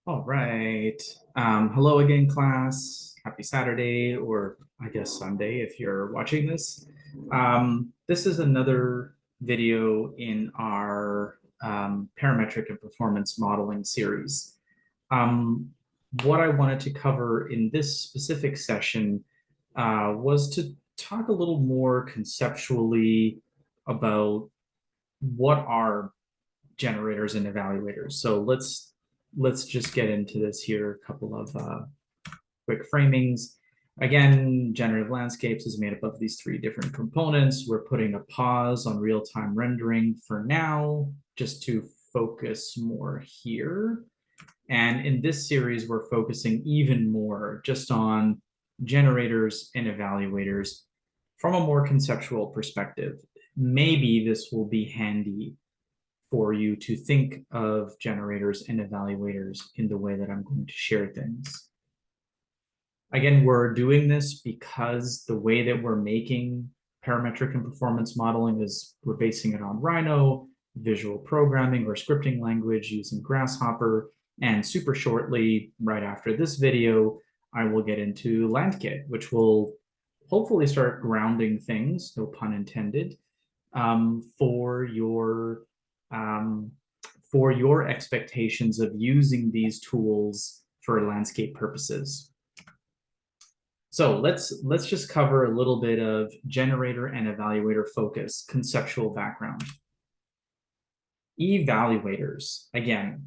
All right. Hello again, class. Happy Saturday, or I guess Sunday if you're watching this. This is another video in our parametric and performance modeling series. Um, what I wanted to cover in this specific session was to talk a little more conceptually about what are generators and evaluators. So let's just get into this here. A couple of quick framings. Again, generative landscapes is made up of these three different components. We're putting a pause on real-time rendering for now, just to focus more here. And in this series, we're focusing even more just on generators and evaluators from a more conceptual perspective. Maybe this will be handy for you to think of generators and evaluators in the way that I'm going to share things. Again, we're doing this because the way that we're making parametric and performance modeling is we're basing it on Rhino, visual programming or scripting language using Grasshopper, and super shortly, right after this video, I will get into LandKit, which will hopefully start grounding things, no pun intended, for um, your expectations of using these tools for landscape purposes. So let's just cover a little bit of generator and evaluator focus, conceptual background. Evaluators, again,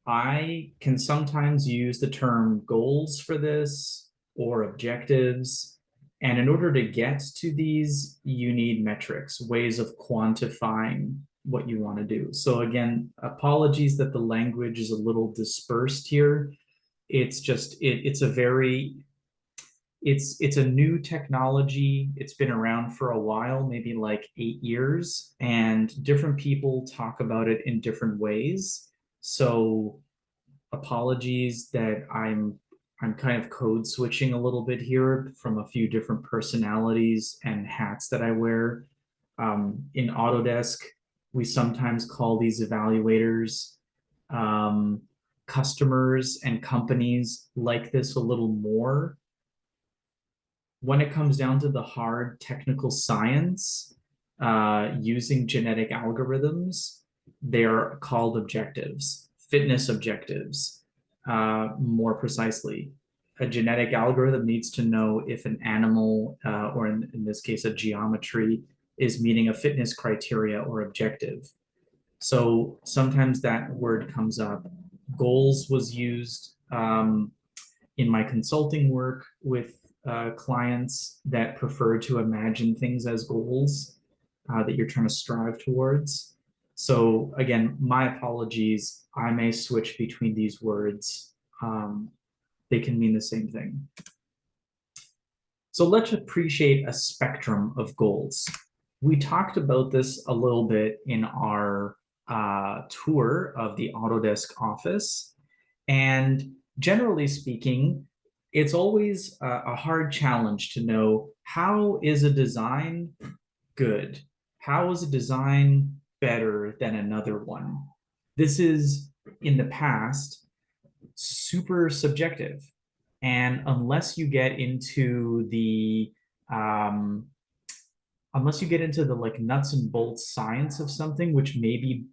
I can sometimes use the term goals for this or objectives. And in order to get to these, you need metrics, ways of quantifying what you want to do. So again, apologies that the language is a little dispersed here. It's just, it's a very, it's a new technology. It's been around for a while, maybe like 8 years, and different people talk about it in different ways. So apologies that I'm kind of code switching a little bit here from a few different personalities and hats that I wear. In Autodesk, we sometimes call these evaluators. Um, Customers and companies like this a little more. When it comes down to the hard technical science, using genetic algorithms, they're called objectives, fitness objectives, more precisely. A genetic algorithm needs to know if an animal, or in this case, a geometry, is meeting a fitness criteria or objective. So sometimes that word comes up. Goals was used in my consulting work with clients that prefer to imagine things as goals that you're trying to strive towards. So again, my apologies. I may switch between these words. They can mean the same thing. So let's appreciate a spectrum of goals. We talked about this a little bit in our tour of the Autodesk office. And generally speaking, it's always a hard challenge to know how is a design good? How is a design better than another one? This is, in the past, super subjective. And unless you get into the um, like nuts and bolts science of something, which maybe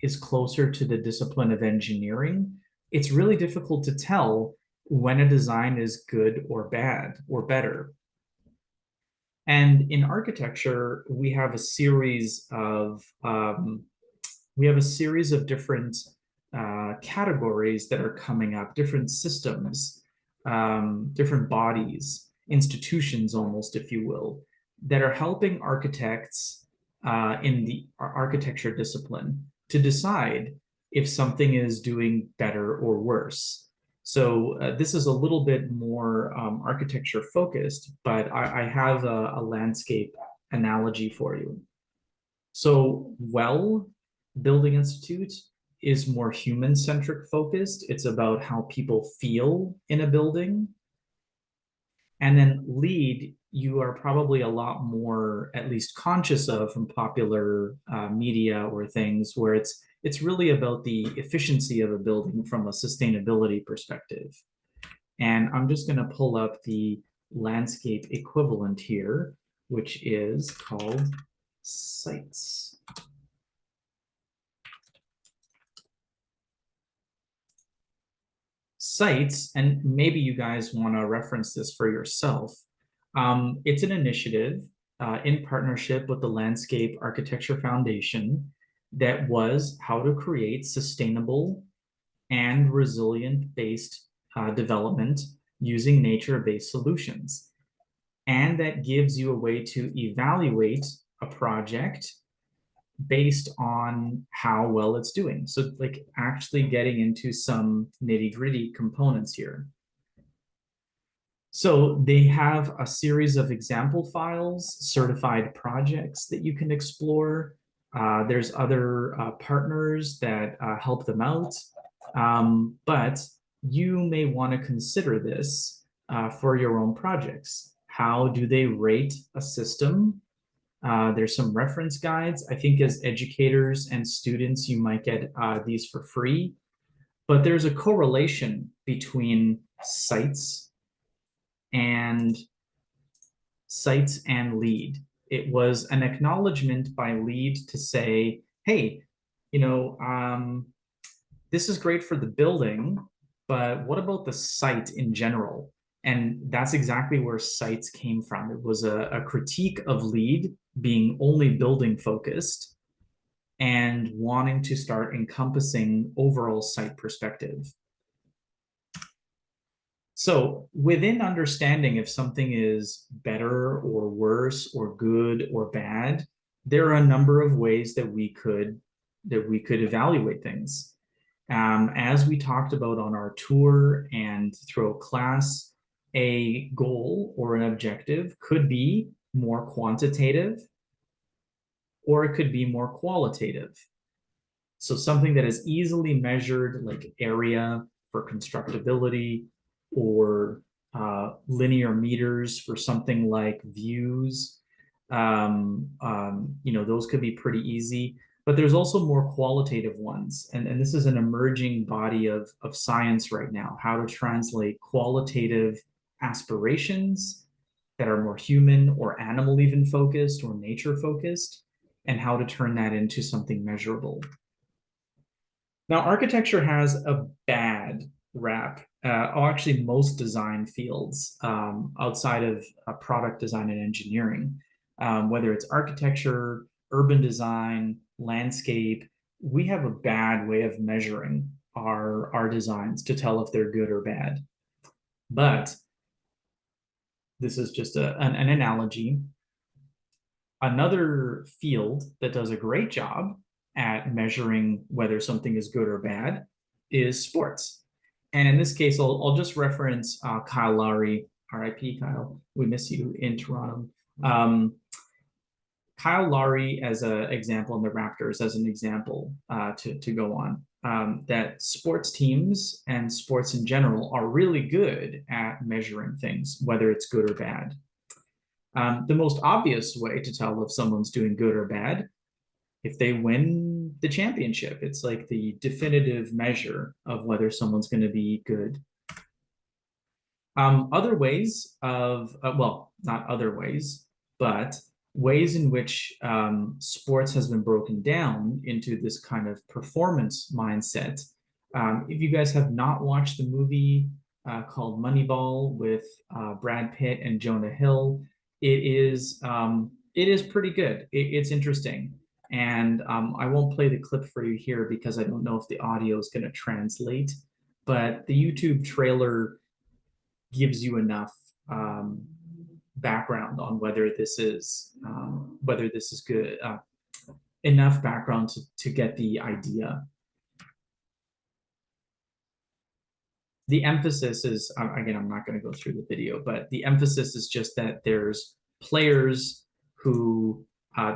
is closer to the discipline of engineering, it's really difficult to tell when a design is good or bad or better. And in architecture, we have a series of different categories that are coming up, different systems, different bodies, institutions, almost, if you will, that are helping architects in the architecture discipline to decide if something is doing better or worse. So this is a little bit more architecture focused, but I have a landscape analogy for you. So Building Institute is more human-centric focused. It's about how people feel in a building. And then lead, you are probably a lot more at least conscious of from popular media or things where it's really about the efficiency of a building from a sustainability perspective. And I'm just going to pull up the landscape equivalent here, which is called sites. Sites, and maybe you guys want to reference this for yourself. It's an initiative in partnership with the Landscape Architecture Foundation that was how to create sustainable and resilient based development using nature-based solutions. And that gives you a way to evaluate a project based on how well it's doing. So like actually getting into some nitty-gritty components here. So they have a series of example files, certified projects that you can explore. There's other partners that help them out. But you may want to consider this for your own projects. How do they rate a system? There's some reference guides. I think as educators and students, you might get these for free. But there's a correlation between and sites and lead. It was an acknowledgement by lead to say, hey, you know, this is great for the building, but what about the site in general? And that's exactly where sites came from. It was a critique of lead being only building focused and wanting to start encompassing overall site perspective. So within understanding if something is better or worse or good or bad, there are a number of ways that we could evaluate things. As we talked about on our tour and throughout class, a goal or an objective could be more quantitative or it could be more qualitative. So something that is easily measured, like area for constructability, or linear meters for something like views. Those could be pretty easy. But there's also more qualitative ones. And this is an emerging body of science right now, how to translate qualitative aspirations that are more human or animal even focused or nature focused, and how to turn that into something measurable. Now, architecture has a bad rap. Actually, most design fields outside of product design and engineering, whether it's architecture, urban design, landscape, we have a bad way of measuring our designs to tell if they're good or bad. But this is just an analogy. Another field that does a great job at measuring whether something is good or bad is sports. And in this case, I'll just reference Kyle Lowry, RIP Kyle, we miss you in Toronto. Kyle Lowry as an example, and the Raptors as an example to go on, that sports teams and sports in general are really good at measuring things, whether it's good or bad. The most obvious way to tell if someone's doing good or bad, if they win the championship, it's like the definitive measure of whether someone's going to be good. Other ways of, well, not other ways, but ways in which sports has been broken down into this kind of performance mindset. If you guys have not watched the movie called Moneyball with Brad Pitt and Jonah Hill, it is pretty good. It's interesting. And I won't play the clip for you here because I don't know if the audio is going to translate, but the YouTube trailer gives you enough background on whether this is good, enough background to get the idea. The emphasis is, again, I'm not going to go through the video, but the emphasis is just that there's players who,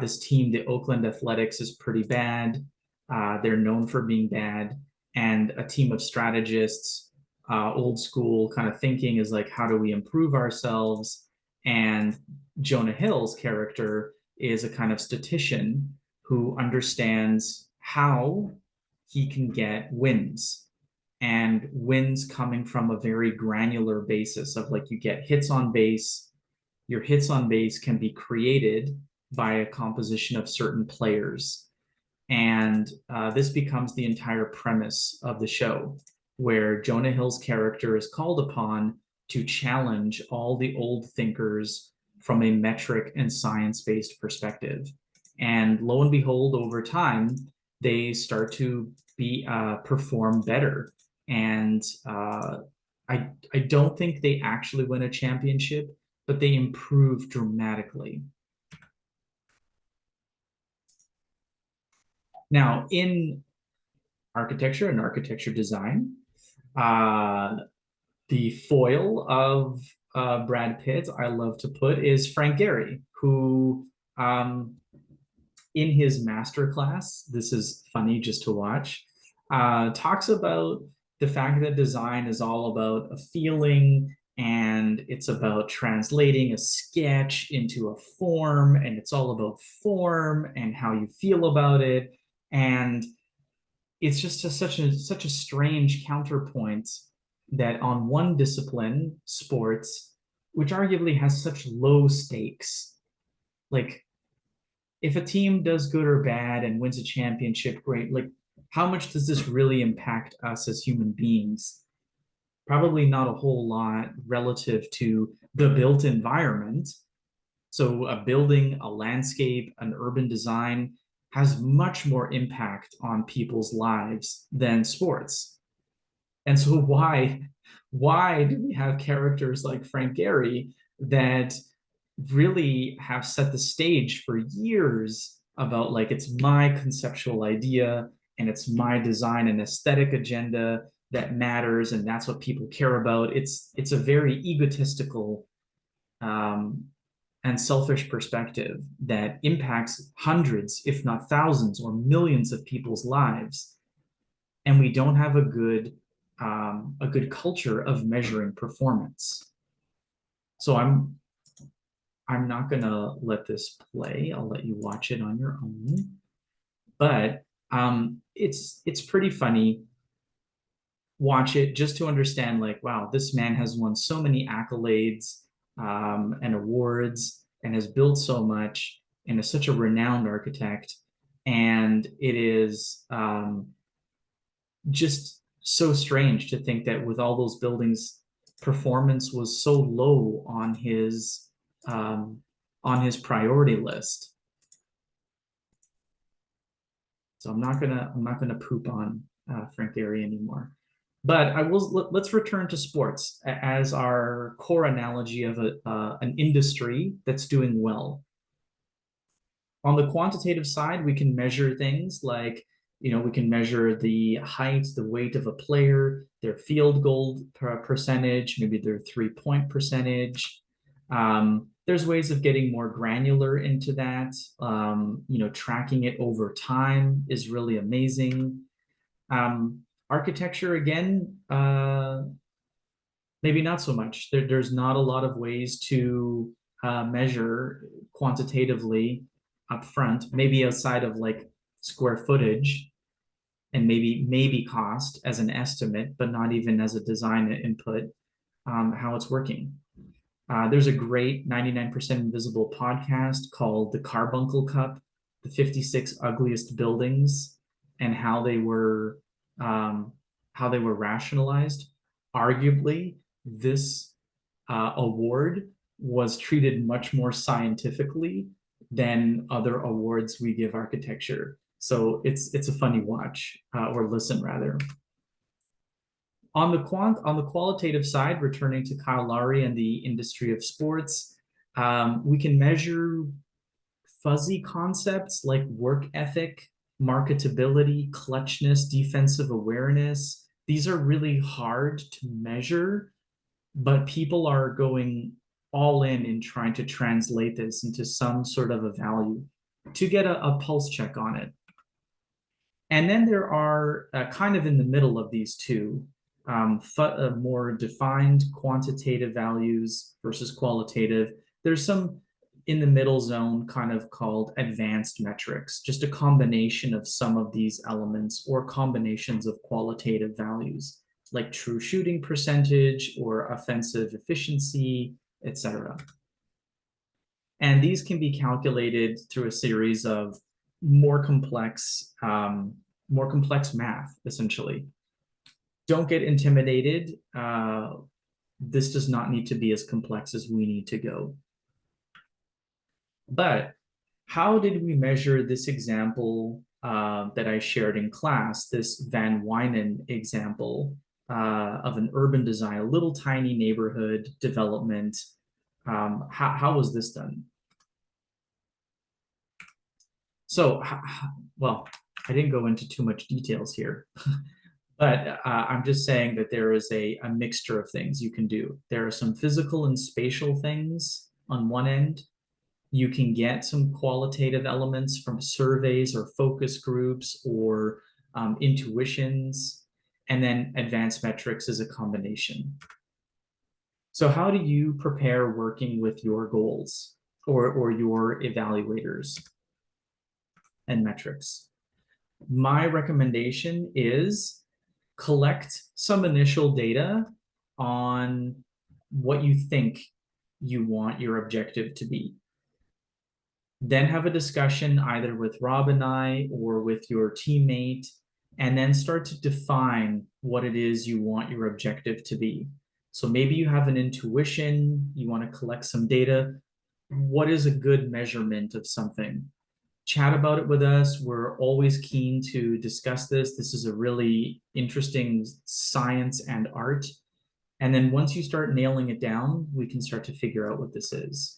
this team, the Oakland Athletics, is pretty bad. They're known for being bad. And a team of strategists old school kind of thinking is like, how do we improve ourselves? And Jonah Hill's character is a kind of statistician who understands how he can get wins, and wins coming from a very granular basis of like, you get hits on base. Your hits on base can be created by a composition of certain players. And this becomes the entire premise of the show, where Jonah Hill's character is called upon to challenge all the old thinkers from a metric and science based perspective. And lo and behold, over time, they start to be perform better. And I don't think they actually win a championship, but they improve dramatically. Now, in architecture and architecture design, uh, the foil of Brad Pitt, I love to put, is Frank Gehry, who, in his masterclass, this is funny just to watch, talks about the fact that design is all about a feeling, and it's about translating a sketch into a form, and it's all about form and how you feel about it. And it's just such a strange counterpoint that on one discipline, sports, which arguably has such low stakes, like if a team does good or bad and wins a championship, great. Like, how much does this really impact us as human beings? Probably not a whole lot relative to the built environment. So a building, a landscape, an urban design has much more impact on people's lives than sports. And so why do we have characters like Frank Gehry that really have set the stage for years about like, it's my conceptual idea and it's my design and aesthetic agenda that matters, and that's what people care about. It's a very egotistical um, and selfish perspective that impacts hundreds, if not thousands or millions of people's lives. And we don't have a good culture of measuring performance. So I'm not gonna let this play. I'll let you watch it on your own. But it's pretty funny. Watch it just to understand, like, wow, this man has won so many accolades and awards and has built so much and is such a renowned architect. And it is just so strange to think that with all those buildings, performance was so low um, on his priority list. So I'm not gonna poop on Frank Gehry anymore. But I will. Let's return to sports as our core analogy of an industry that's doing well. On the quantitative side, we can measure things like, we can measure the height, the weight of a player, their field goal percentage, maybe their 3-point percentage. There's ways of getting more granular into that. Tracking it over time is really amazing. Architecture, again, maybe not so much. There's not a lot of ways to measure quantitatively up front, maybe outside of like square footage, and maybe cost as an estimate, but not even as a design input, how it's working. There's a great 99% Invisible podcast called The Carbuncle Cup, the 56 ugliest buildings, and um, how they were rationalized. Arguably, this award was treated much more scientifically than other awards we give architecture. So it's a funny watch, or listen rather. On the qualitative side, returning to Kyle Lowry and the industry of sports, we can measure fuzzy concepts like work ethic, marketability, clutchness, defensive awareness. These are really hard to measure, but people are going all in trying to translate this into some sort of a value to get a pulse check on it. And then there are kind of in the middle of these two, more defined quantitative values versus qualitative. There's some in the middle zone kind of called advanced metrics, just a combination of some of these elements or combinations of qualitative values like true shooting percentage or offensive efficiency, etc. And these can be calculated through a series of more complex, more complex math, essentially. Don't get intimidated. This does not need to be as complex as we need to go. But how did we measure this example that I shared in class, this Van Wynen example of an urban design, a little tiny neighborhood development? How was this done? So, well, I didn't go into too much details here, but I'm just saying that there is a mixture of things you can do. There are some physical and spatial things on one end. You can get some qualitative elements from surveys or focus groups or intuitions, and then advanced metrics is a combination. So how do you prepare working with your goals or your evaluators and metrics? My recommendation is collect some initial data on what you think you want your objective to be. Then have a discussion either with Rob and I or with your teammate, and then start to define what it is you want your objective to be. So maybe you have an intuition, you want to collect some data. What is a good measurement of something? Chat about it with us. We're always keen to discuss this. This is a really interesting science and art. And then once you start nailing it down, we can start to figure out what this is.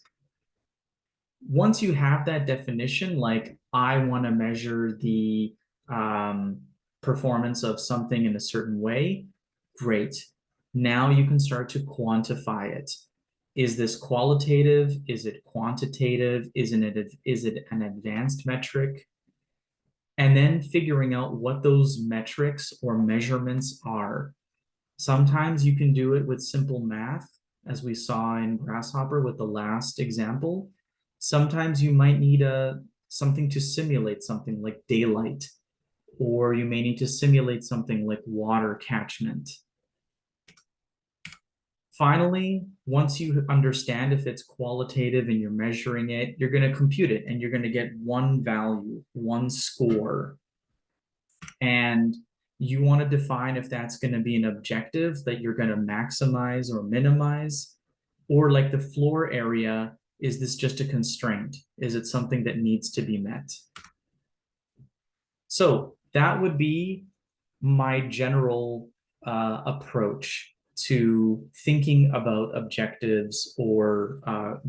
Once you have that definition, like I want to measure the performance of something in a certain way, great. Now you can start to quantify it. Is this qualitative? Is it quantitative? Is it an advanced metric? And then figuring out what those metrics or measurements are. Sometimes you can do it with simple math, as we saw in Grasshopper with the last example. Sometimes you might need something to simulate something like daylight, or you may need to simulate something like water catchment. Finally, once you understand if it's qualitative and you're measuring it, you're going to compute it and you're going to get one value, one score. And you want to define if that's going to be an objective that you're going to maximize or minimize, or like the floor area, is this just a constraint? Is it something that needs to be met? So that would be my general approach to thinking about objectives or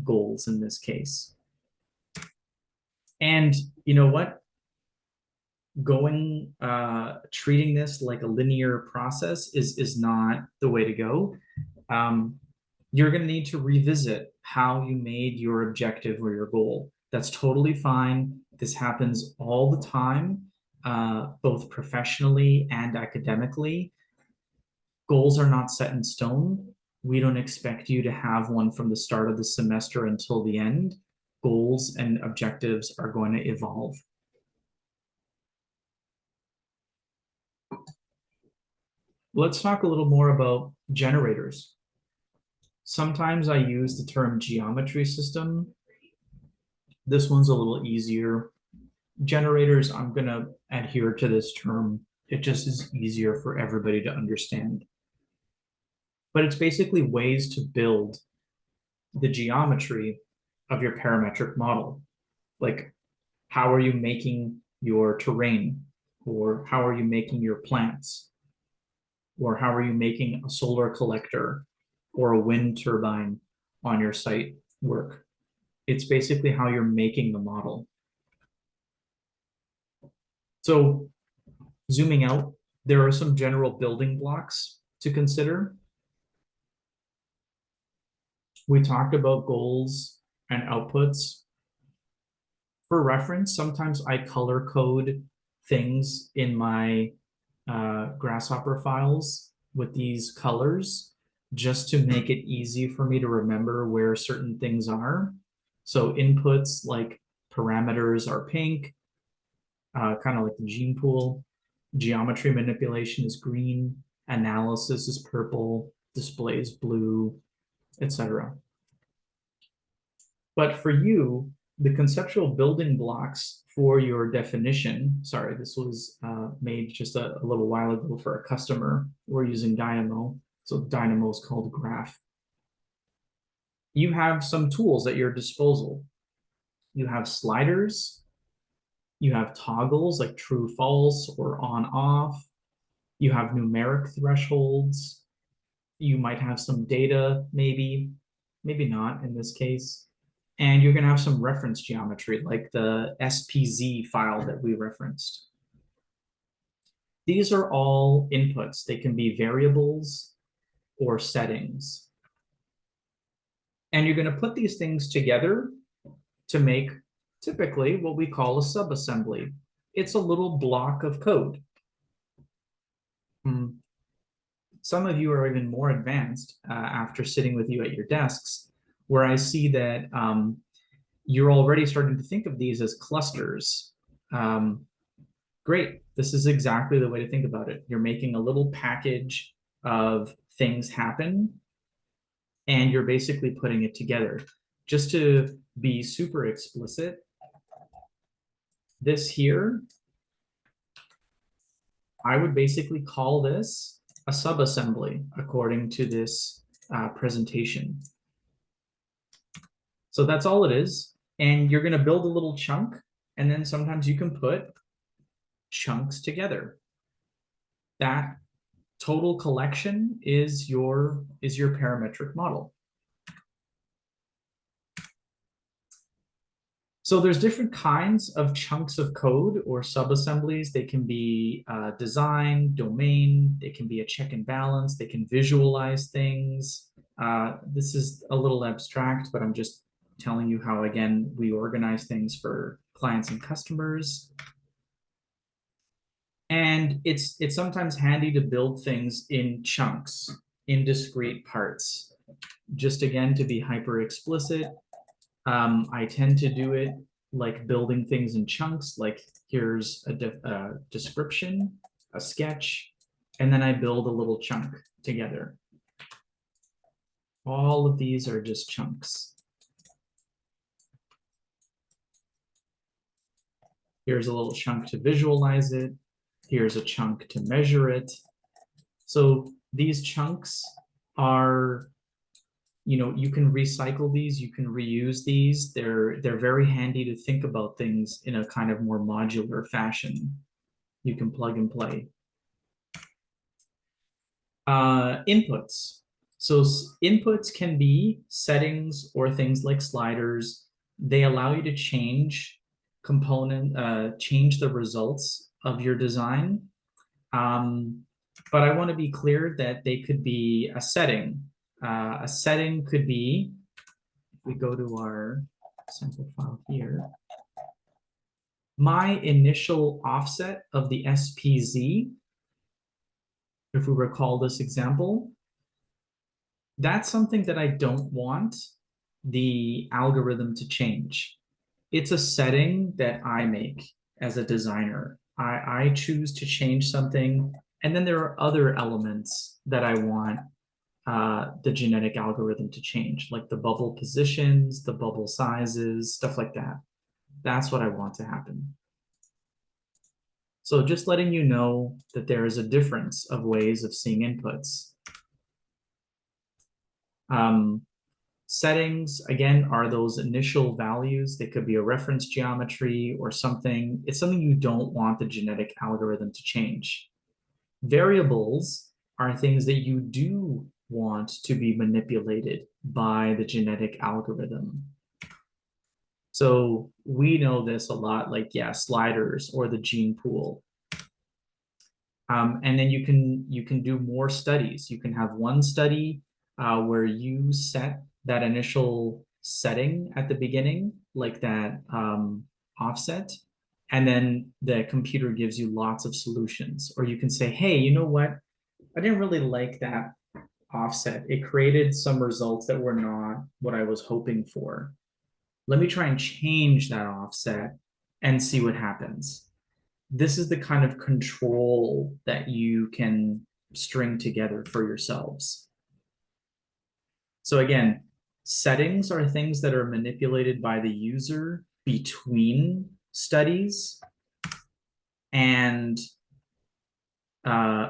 goals in this case. And you know what? Treating this like a linear process is not the way to go. You're going to need to revisit how you made your objective or your goal. That's totally fine. This happens all the time, both professionally and academically. Goals are not set in stone. We don't expect you to have one from the start of the semester until the end. Goals and objectives are going to evolve. Let's talk a little more about generators. Sometimes I use the term geometry system. This one's a little easier. Generators, I'm going to adhere to this term. It just is easier for everybody to understand. But it's basically ways to build the geometry of your parametric model. Like, how are you making your terrain? Or how are you making your plants? Or how are you making a solar collector or a wind turbine on your site work? It's basically how you're making the model. So zooming out, there are some general building blocks to consider. We talked about goals and outputs. For reference, sometimes I color code things in my Grasshopper files. with these colors just to make it easy for me to remember where certain things are. So inputs like parameters are pink, kind of like the gene pool. Geometry manipulation is green, analysis is purple, display is blue, etc. But for you, the conceptual building blocks for your definition, sorry, this was made just a little while ago for a customer. We're using Dynamo. So Dynamo is called graph. You have some tools at your disposal. You have sliders, you have toggles like true, false, or on, off. You have numeric thresholds. You might have some data, maybe not in this case. And you're going to have some reference geometry like the SPZ file that we referenced. These are all inputs. They can be variables or settings. And you're going to put these things together to make typically what we call a subassembly. It's a little block of code. Some of you are even more advanced after sitting with you at your desks, where I see that you're already starting to think of these as clusters. Great, this is exactly the way to think about it. You're making a little package of things happen, and you're basically putting it together. Just to be super explicit, this here, I would basically call this a subassembly according to this presentation. So that's all it is. And you're going to build a little chunk, and then sometimes you can put chunks together. That total collection is your parametric model. So there's different kinds of chunks of code or subassemblies. They can be design, domain, they can be a check and balance, they can visualize things. This is a little abstract, but I'm just telling you how, again, we organize things for clients and customers. And it's sometimes handy to build things in chunks, in discrete parts. Just again, to be hyper explicit, I tend to do it like building things in chunks, like here's a description, a sketch, and then I build a little chunk together. All of these are just chunks. Here's a little chunk to visualize it. Here's a chunk to measure it. So these chunks are, you can recycle these, you can reuse these. They're very handy to think about things in a kind of more modular fashion. You can plug and play. Inputs. So inputs can be settings or things like sliders. They allow you to change change the results of your design. But I want to be clear that they could be a setting. A setting could be, if we go to our sample file here, my initial offset of the SPZ, if we recall this example, that's something that I don't want the algorithm to change. It's a setting that I make as a designer. I choose to change something, and then there are other elements that I want the genetic algorithm to change, like the bubble positions, the bubble sizes, stuff like that. That's what I want to happen. So just letting you know that there is a difference of ways of seeing inputs. Settings, again, are those initial values. They could be a reference geometry or something. It's something you don't want the genetic algorithm to change. Variables are things that you do want to be manipulated by the genetic algorithm. So we know this a lot, like, yeah, sliders or the gene pool. And then you can do more studies. You can have one study where you set that initial setting at the beginning, like that offset, and then the computer gives you lots of solutions. Or you can say, hey, you know what? I didn't really like that offset. It created some results that were not what I was hoping for. Let me try and change that offset and see what happens. This is the kind of control that you can string together for yourselves. So again, settings are things that are manipulated by the user between studies, and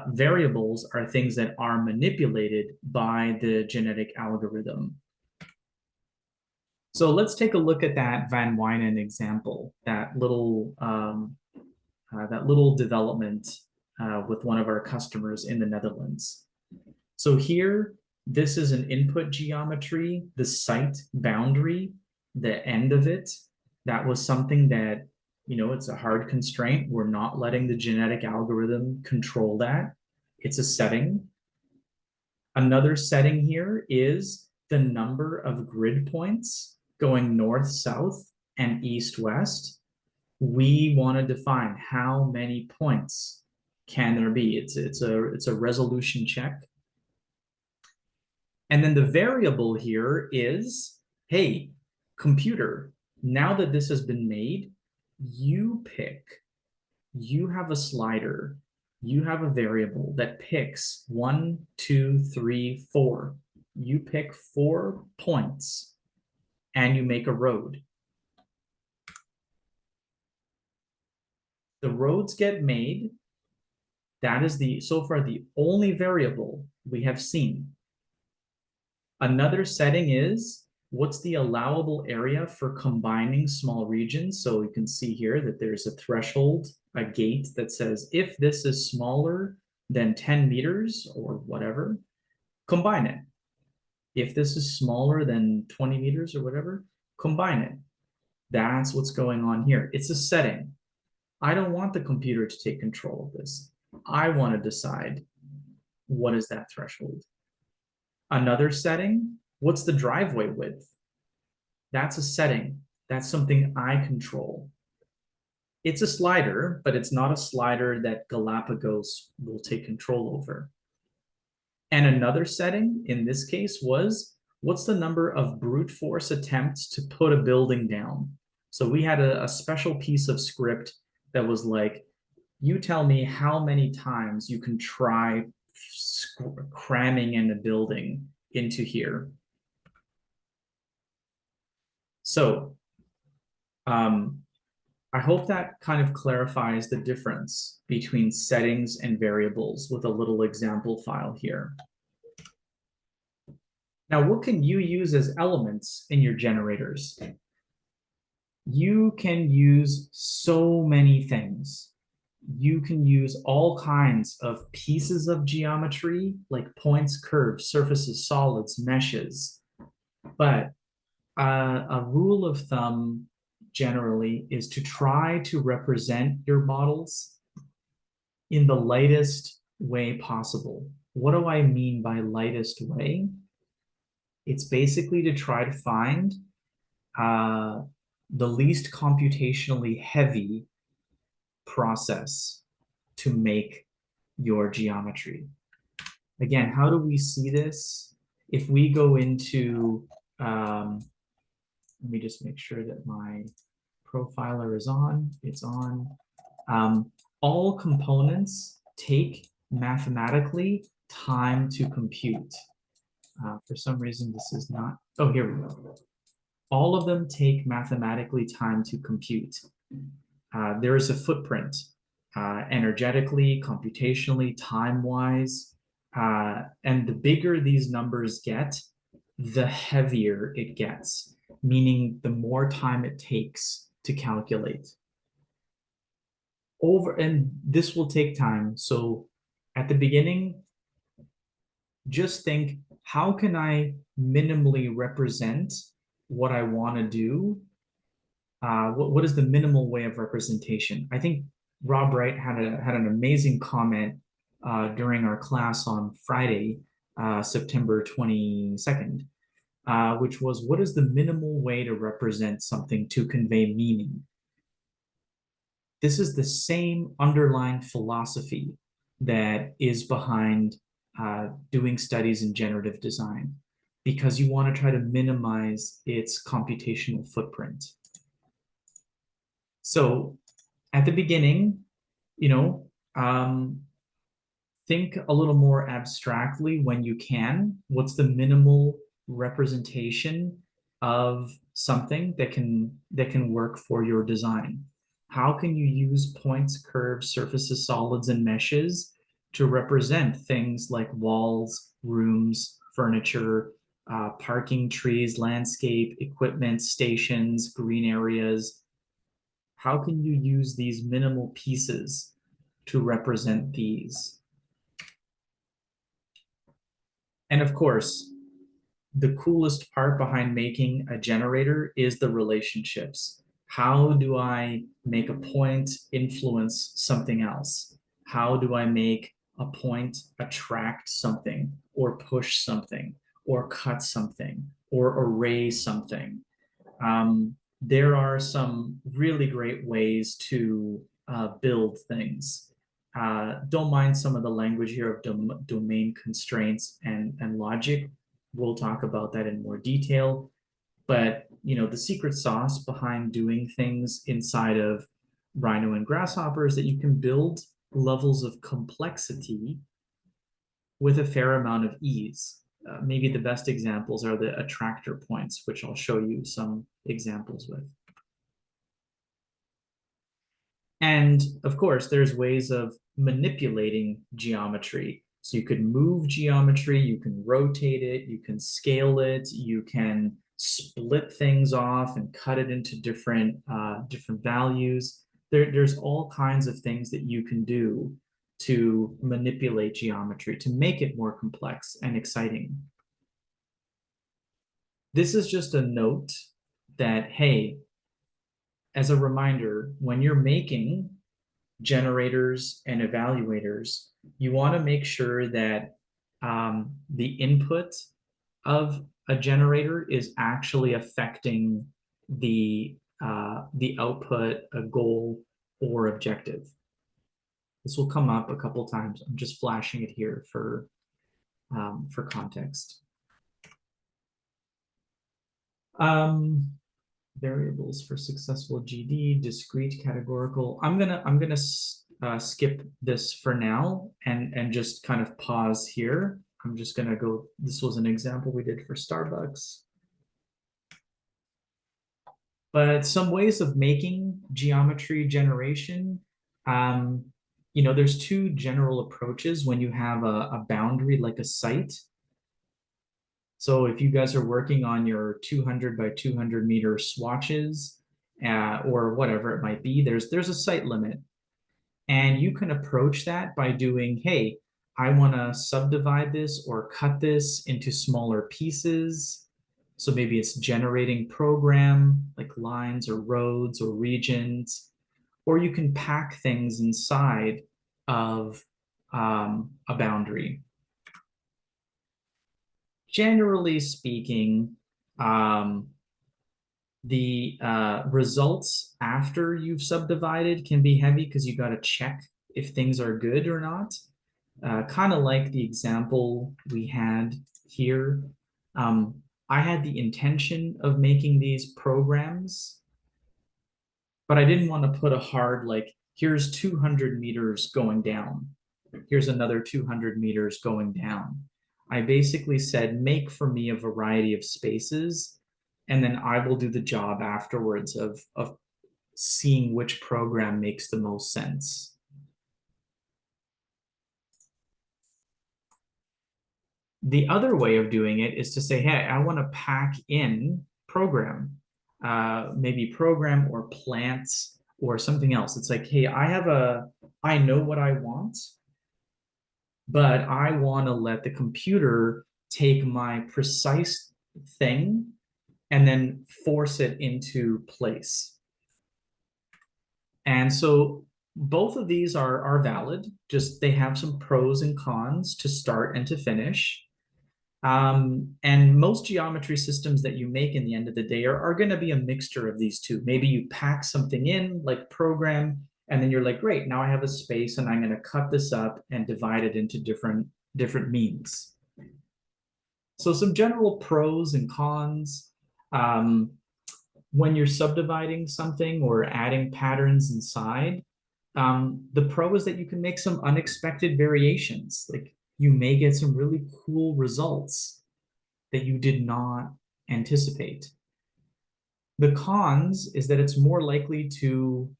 variables are things that are manipulated by the genetic algorithm. So let's take a look at that Van Wijnen example, that little development with one of our customers in the Netherlands. So here, this is an input geometry, the site boundary, the end of it. That was something that, it's a hard constraint. We're not letting the genetic algorithm control that. It's a setting. Another setting here is the number of grid points going north, south, and east, west. We want to define how many points can there be. It's a resolution check. And then the variable here is, hey, computer, now that this has been made, you pick, you have a slider, you have a variable that picks 1, 2, 3, 4. You pick 4 points and you make a road. The roads get made. That is so far the only variable we have seen. Another setting is, what's the allowable area for combining small regions? So you can see here that there's a threshold, a gate that says, if this is smaller than 10 meters or whatever, combine it. If this is smaller than 20 meters or whatever, combine it. That's what's going on here. It's a setting. I don't want the computer to take control of this. I want to decide what is that threshold. Another setting, what's the driveway width? That's a setting. That's something I control. It's a slider, but it's not a slider that Galapagos will take control over. And another setting in this case was, what's the number of brute force attempts to put a building down? So we had a special piece of script that was like, you tell me how many times you can try cramming in a building into here. So I hope that kind of clarifies the difference between settings and variables with a little example file here. Now, what can you use as elements in your generators? You can use so many things. You can use all kinds of pieces of geometry, like points, curves, surfaces, solids, meshes. But a rule of thumb generally is to try to represent your models in the lightest way possible. What do I mean by lightest way? It's basically to try to find the least computationally heavy process to make your geometry. Again, how do we see this? If we go into, let me just make sure that my profiler is on, it's on. All components take mathematically time to compute. For some reason, this is not, oh, here we go. All of them take mathematically time to compute. There is a footprint, energetically, computationally, time-wise, and the bigger these numbers get, the heavier it gets, meaning the more time it takes to calculate. And this will take time. So at the beginning, just think, how can I minimally represent what I want to do? What is the minimal way of representation? I think Rob Wright had an amazing comment during our class on Friday, September 22nd, which was, what is the minimal way to represent something to convey meaning? This is the same underlying philosophy that is behind doing studies in generative design because you want to try to minimize its computational footprint. So at the beginning, you know, think a little more abstractly when you can. What's the minimal representation of something that can work for your design? How can you use points, curves, surfaces, solids, and meshes to represent things like walls, rooms, furniture, parking, trees, landscape, equipment, stations, green areas? How can you use these minimal pieces to represent these? And of course, the coolest part behind making a generator is the relationships. How do I make a point influence something else? How do I make a point attract something or push something or cut something or erase something? There are some really great ways to build things. Don't mind some of the language here of domain constraints and logic. We'll talk about that in more detail. But the secret sauce behind doing things inside of Rhino and Grasshopper is that you can build levels of complexity with a fair amount of ease. Maybe the best examples are the attractor points, which I'll show you some examples with. And of course, there's ways of manipulating geometry. So you can move geometry, you can rotate it, you can scale it, you can split things off and cut it into different values. There's all kinds of things that you can do to manipulate geometry to make it more complex and exciting. This is just a note that, hey, as a reminder, when you're making generators and evaluators, you want to make sure that the input of a generator is actually affecting the output, a goal, or objective. This will come up a couple times. I'm just flashing it here for context. Variables for successful GD, discrete, categorical. I'm gonna skip this for now and just kind of pause here. I'm just gonna go. This was an example we did for Starbucks. But some ways of making geometry generation. There's two general approaches when you have a boundary like a site. So if you guys are working on your 200 by 200 meter swatches or whatever it might be, there's a site limit. And you can approach that by doing, hey, I want to subdivide this or cut this into smaller pieces. So maybe it's generating program like lines or roads or regions, or you can pack things inside of a boundary. Generally speaking, the results after you've subdivided can be heavy because you got to check if things are good or not. Kind of like the example we had here. I had the intention of making these programs, but I didn't want to put a hard, like, here's 200 meters going down. Here's another 200 meters going down. I basically said, make for me a variety of spaces, and then I will do the job afterwards of seeing which program makes the most sense. The other way of doing it is to say, hey, I want to pack in program, maybe program or plants or something else. It's like, hey, I know what I want, but I want to let the computer take my precise thing and then force it into place. And so both of these are valid, just they have some pros and cons to start and to finish. And most geometry systems that you make in the end of the day are going to be a mixture of these two. Maybe you pack something in like program, and then you're like, great, now I have a space and I'm going to cut this up and divide it into different different means. So some general pros and cons. Um, when you're subdividing something or adding patterns inside, the pro is that you can make some unexpected variations. Like you may get some really cool results that you did not anticipate. The cons is that it's more likely to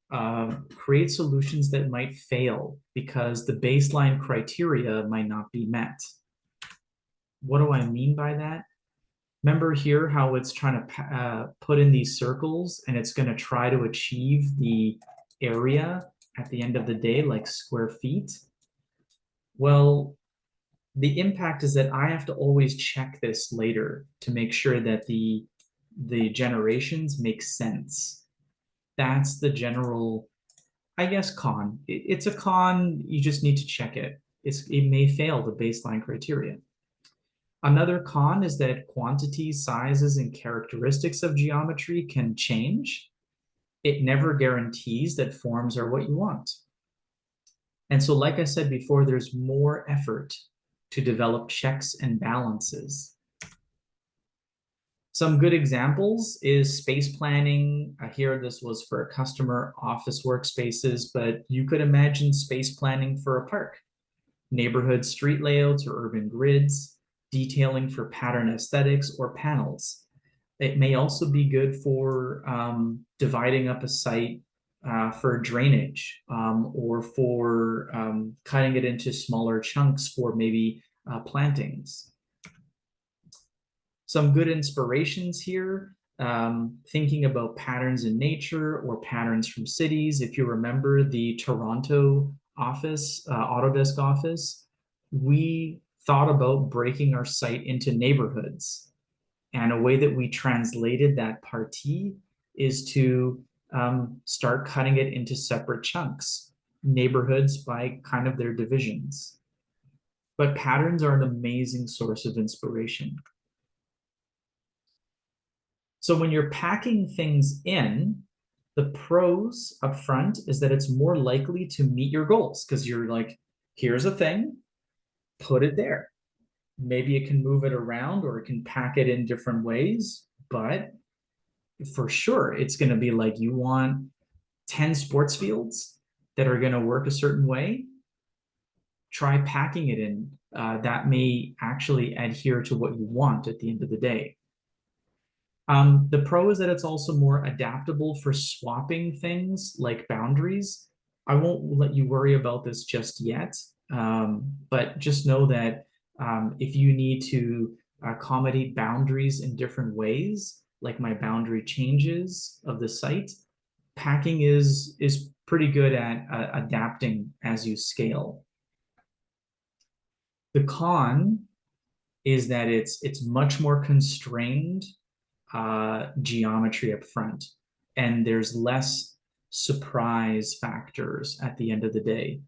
create solutions that might fail because the baseline criteria might not be met. What do I mean by that? Remember here how it's trying to put in these circles and it's going to try to achieve the area at the end of the day, like square feet? Well, the impact is that I have to always check this later to make sure that the generations make sense. That's the general, I guess, con. It's a con, you just need to check it. It may fail the baseline criteria. Another con is that quantities, sizes, and characteristics of geometry can change. It never guarantees that forms are what you want. And so, like I said before, there's more effort to develop checks and balances. Some good examples is space planning. Here, this was for customer office workspaces, but you could imagine space planning for a park, neighborhood street layouts or urban grids, detailing for pattern aesthetics or panels. It may also be good for dividing up a site for drainage or for cutting it into smaller chunks for maybe plantings. Some good inspirations here, thinking about patterns in nature or patterns from cities. If you remember the Toronto office, Autodesk office, we thought about breaking our site into neighborhoods. And a way that we translated that partie is to start cutting it into separate chunks, neighborhoods by kind of their divisions. But patterns are an amazing source of inspiration. So when you're packing things in, the pros up front is that it's more likely to meet your goals because you're like, here's a thing, put it there. Maybe it can move it around or it can pack it in different ways, but for sure, it's going to be like you want 10 sports fields that are going to work a certain way. Try packing it in. That may actually adhere to what you want at the end of the day. The pro is that it's also more adaptable for swapping things like boundaries. I won't let you worry about this just yet, but just know that if you need to accommodate boundaries in different ways, like my boundary changes of the site, packing is pretty good at adapting as you scale. The con is that it's much more constrained geometry up front, and there's less surprise factors at the end of the day.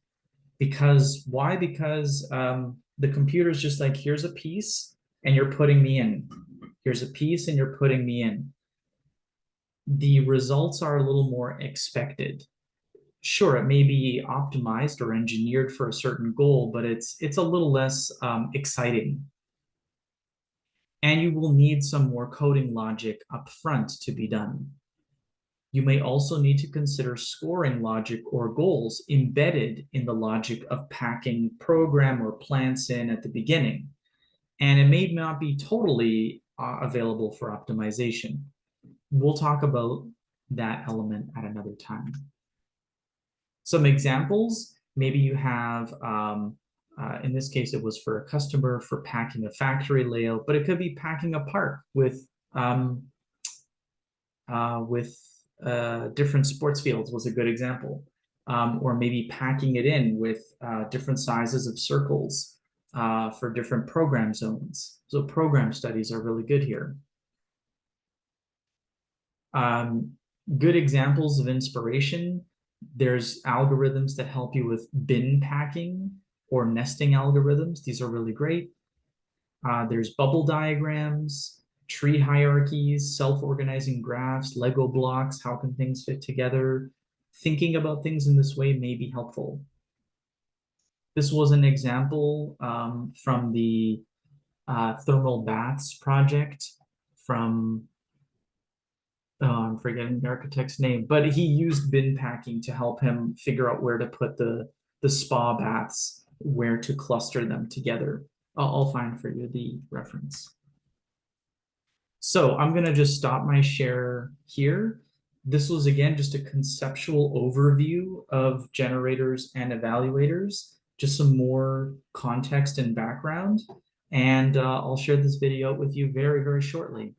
Because why? Because the computer's just like, here's a piece and you're putting me in. Here's a piece and you're putting me in. The results are a little more expected. Sure, it may be optimized or engineered for a certain goal, but it's a little less exciting. And you will need some more coding logic up front to be done. You may also need to consider scoring logic or goals embedded in the logic of packing program or plants in at the beginning. And it may not be totally available for optimization. We'll talk about that element at another time. Some examples, maybe you have, in this case, it was for a customer for packing a factory layout, but it could be packing a park with different sports fields was a good example. Or maybe packing it in with different sizes of circles for different program zones. So program studies are really good here. Good examples of inspiration. There's algorithms that help you with bin packing or nesting algorithms. These are really great. There's bubble diagrams, tree hierarchies, self-organizing graphs, Lego blocks. How can things fit together? Thinking about things in this way may be helpful. This was an example from the thermal baths project from, oh, I'm forgetting the architect's name, but he used bin packing to help him figure out where to put the spa baths, where to cluster them together. I'll find for you the reference. So I'm gonna just stop my share here. This was again just a conceptual overview of generators and evaluators, just some more context and background. And I'll share this video with you very, very shortly.